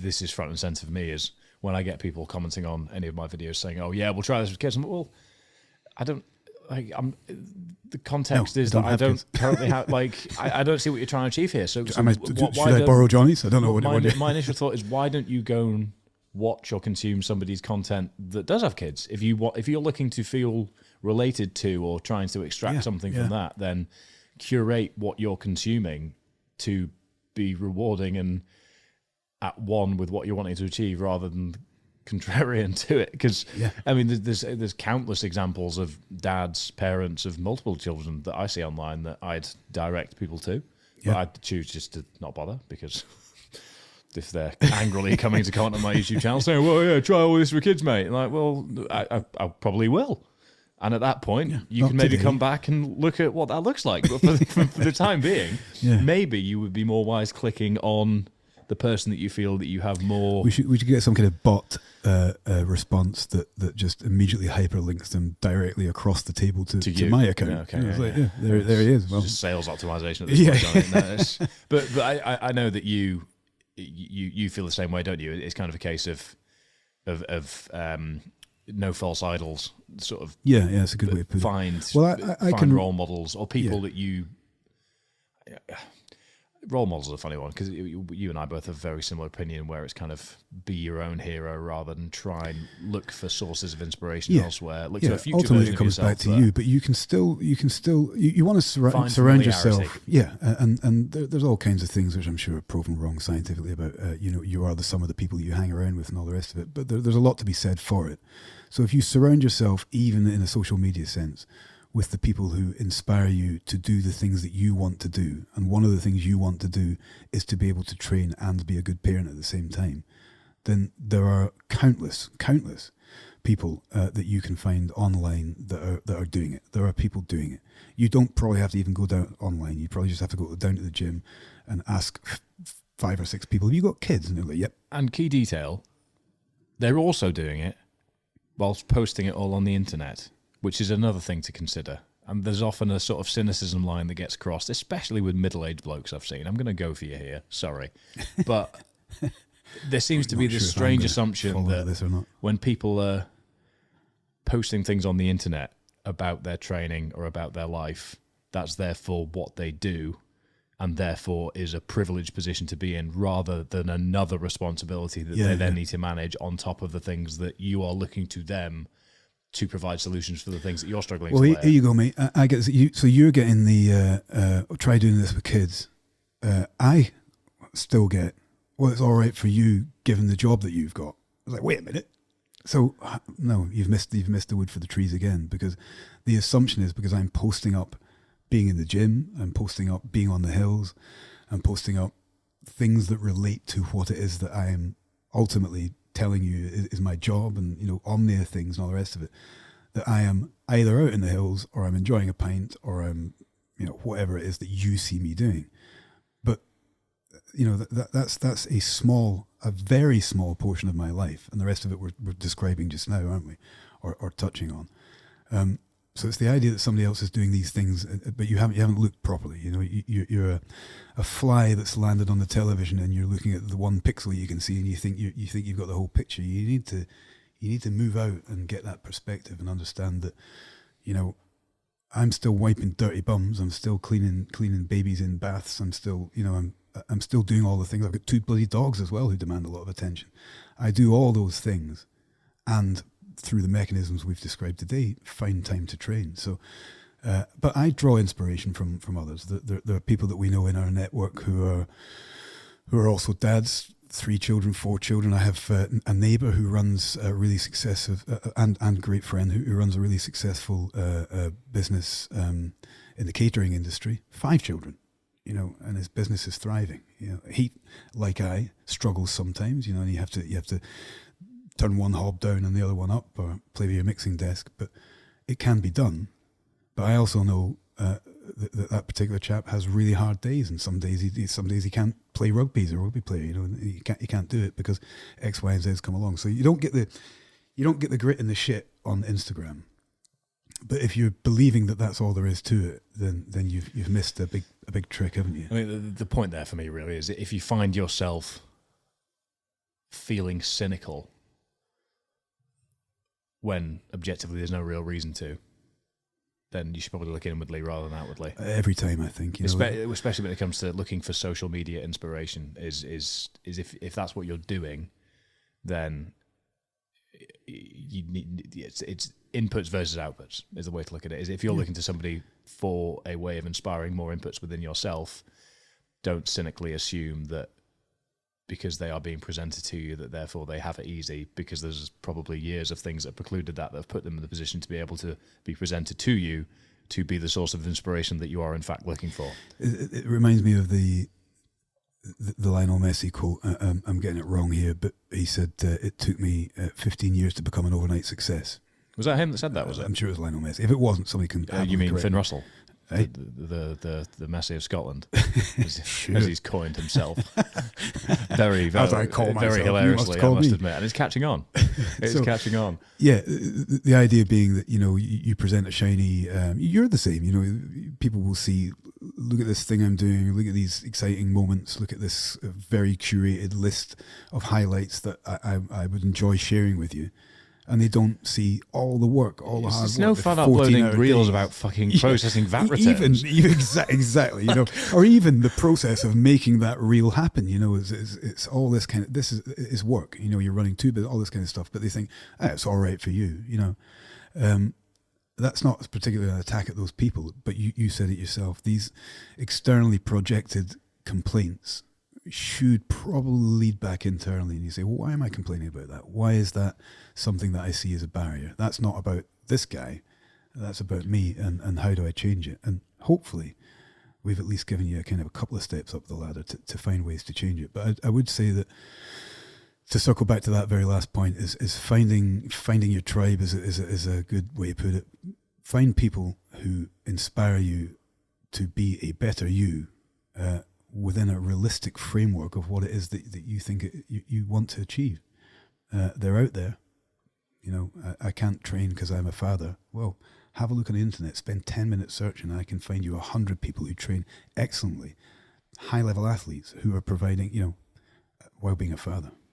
this is front and center for me, is when I get people commenting on any of my videos saying, "Oh yeah, we'll try this with kids." I'm like, well, I don't. Like, the context is that I don't currently have, like, I don't see what you're trying to achieve here. So, should I borrow Johnny's? I don't know what my initial thought is, why don't you go and watch or consume somebody's content that does have kids? If you're looking to feel related to or trying to extract something from that, then curate what you're consuming to be rewarding and at one with what you're wanting to achieve, rather than contrarian to it. Because I mean, there's countless examples of dads, parents of multiple children that I see online that I'd direct people to, but I'd choose just to not bother, because if they're angrily coming to comment on my YouTube channel saying, "Well, yeah, try all this for kids, mate," and like, well, I probably will. And at that point, you can maybe come back and look at what that looks like. But for the time being, maybe you would be more wise clicking on the person that you feel that you have more. We should get some kind of bot response that just immediately hyperlinks them directly across the table to my account. There he is. Well, just sales optimization at this point. But I know that you feel the same way, don't you? It's kind of a case of no false idols, sort of. Yeah, it's a good way to put it. Find role models or people that you. Role models are a funny one, because you and I both have a very similar opinion, where it's kind of be your own hero rather than try and look for sources of inspiration elsewhere. Look to a future ultimately version it comes of yourself, back to you, but you can still you want to surround yourself. And there's all kinds of things which I'm sure are proven wrong scientifically about you are the sum of the people you hang around with and all the rest of it. But there's a lot to be said for it. So if you surround yourself, even in a social media sense, with the people who inspire you to do the things that you want to do, and one of the things you want to do is to be able to train and be a good parent at the same time, then there are countless people that you can find online that are doing it. There are people doing it. You don't probably have to even go down online. You probably just have to go down to the gym and ask 5 or 6 people, "Have you got kids?" And they're like, "Yep." And key detail, they're also doing it whilst posting it all on the internet, which is another thing to consider. And there's often a sort of cynicism line that gets crossed, especially with middle-aged blokes I've seen. I'm going to go for you here, sorry. But there seems to be this strange assumption that when people are posting things on the internet about their training or about their life, that's therefore what they do, and therefore is a privileged position to be in, rather than another responsibility that they then need to manage on top of the things that you are looking to them to provide solutions for the things that you're struggling with. Well, here you go, mate. I get you. So you're getting the try doing this with kids. I still get, well, it's all right for you given the job that you've got. I was like, wait a minute. So no, you've missed the wood for the trees again, because the assumption is because I'm posting up being in the gym, I'm posting up being on the hills, I'm posting up things that relate to what it is that I am ultimately telling you is my job, and Omnia things and all the rest of it, that I am either out in the hills or I'm enjoying a pint or I'm whatever it is that you see me doing. But that's a very small portion of my life, and the rest of it we're describing just now, aren't we, or touching on. So it's the idea that somebody else is doing these things, but you haven't looked properly. You're a fly that's landed on the television, and you're looking at the one pixel you can see, and you think you've got the whole picture. You need to move out and get that perspective and understand that, I'm still wiping dirty bums. I'm still cleaning babies in baths. I'm still I'm still doing all the things. I've got 2 bloody dogs as well who demand a lot of attention. I do all those things, and through the mechanisms we've described today, find time to train. So, but I draw inspiration from others. There are people that we know in our network who are also dads, 3 children, 4 children. I have a neighbour who runs a really successful and great friend who runs a really successful business in the catering industry. 5 children, and his business is thriving. He, like I, struggles sometimes. And you have to turn one hob down and the other one up, or play with your mixing desk, but it can be done. But I also know that particular chap has really hard days, and some days he can't play rugby. He's a rugby player, and he can't do it because X, Y, and Z come along. So you don't get the grit and the shit on Instagram. But if you're believing that that's all there is to it, then you've missed a big trick, haven't you? I mean, the point there for me really is that if you find yourself feeling cynical when objectively there's no real reason to, then you should probably look inwardly rather than outwardly. Every time, I think, you know, especially when it comes to looking for social media inspiration, is if that's what you're doing, then you need it's inputs versus outputs is the way to look at it. Is if you're looking to somebody for a way of inspiring more inputs within yourself, don't cynically assume that because they are being presented to you that therefore they have it easy, because there's probably years of things that precluded that have put them in the position to be able to be presented to you to be the source of inspiration that you are in fact looking for. It reminds me of the Lionel Messi quote. I'm getting it wrong here, but he said, it took me 15 years to become an overnight success. Was that him that said that, was it? I'm sure it was Lionel Messi. If it wasn't, somebody can... you mean Finn me. Russell? Hey? The Messi of Scotland, as he's coined himself. very hilariously, I must admit. And it's catching on. It's catching on. Yeah, the idea being that, you know, you present a shiny... you're the same, you know, people will see, look at this thing I'm doing, look at these exciting moments, look at this very curated list of highlights that I would enjoy sharing with you. And they don't see all the work, all the hard work. It's no fun uploading reels about fucking processing VAT returns. Even exactly, you know, or even the process of making that reel happen. You know, it's all this kind of, this is work. You know, you're running two, but all this kind of stuff. But they think, it's all right for you. You know, that's not particularly an attack at those people. But you said it yourself. These externally projected complaints should probably lead back internally, and you say, well, why am I complaining about that? Why is that something that I see as a barrier? That's not about this guy, that's about me, and how do I change it? And hopefully we've at least given you a kind of a couple of steps up the ladder to find ways to change it. But I would say that, to circle back to that very last point, is finding your tribe is a good way to put it. Find people who inspire you to be a better you, within a realistic framework of what it is that you think you want to achieve. They're out there. You know, I can't train because I'm a father. Well, have a look on the internet, spend 10 minutes searching, and I can find you 100 people who train excellently, high-level athletes who are providing, you know, while being a father.